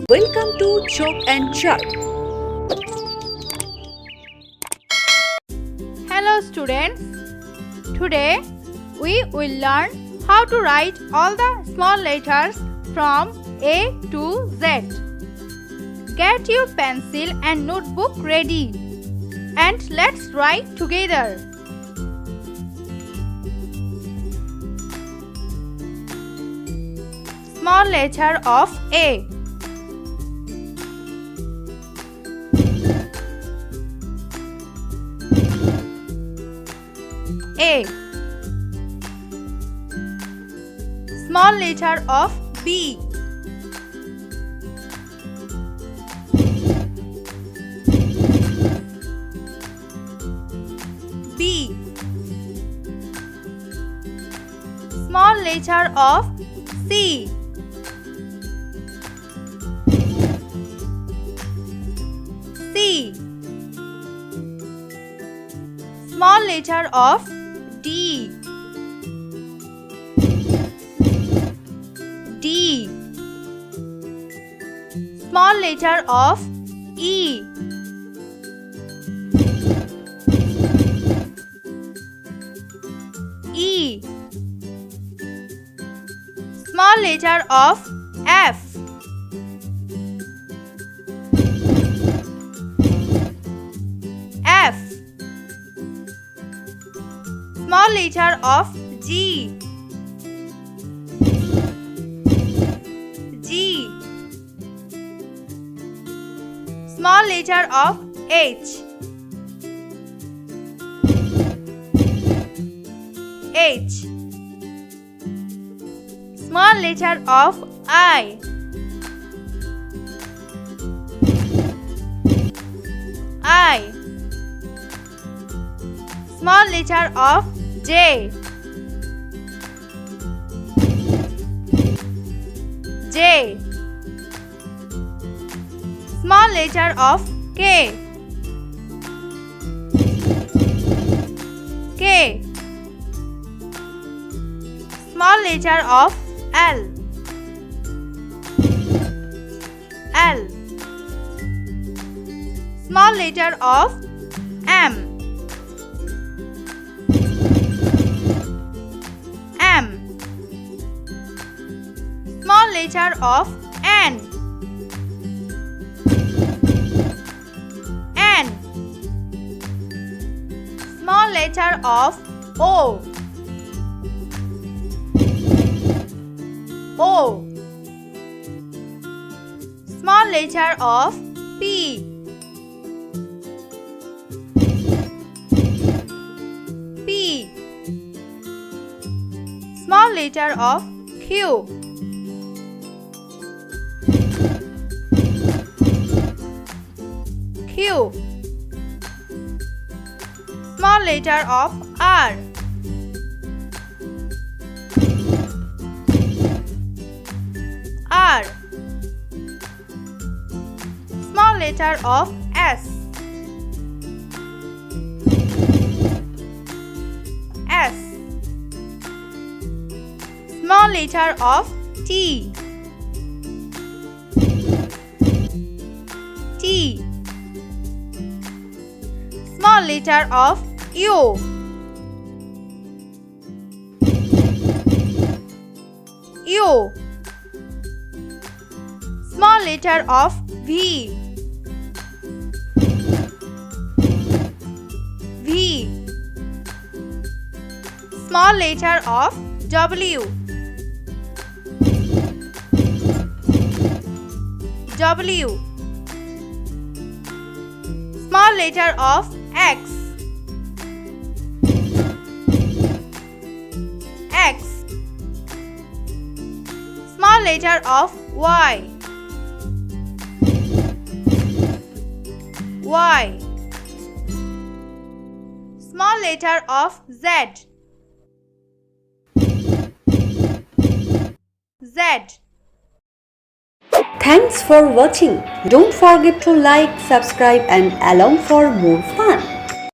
Welcome to Chalk and Chirp. Hello students. Today we will learn how to write all the small letters from A to Z. Get your pencil and notebook ready and let's write together. Small letter of A. A. Small letter of B. B. Small letter of C. C. Small letter of D. D. Small letter of E. E. Small letter of F. F. Small letter of G. G. Small letter of H. H. Small letter of I. I. Small letter of J. J. Small letter of K. K. Small letter of L. L. Small letter of M. M. Small letter of N. N. Small letter of O. O. Small letter of P. P. Small letter of Q. Q. Small letter of R. R. Small letter of S. S. Small letter of T. T. Small letter of U. U. Small letter of V. V. Small letter of W. W. Small letter of X. X. Small letter of Y. Y. Small letter of Z. Z. Thanks for watching. Don't forget to like, subscribe and along for more fun.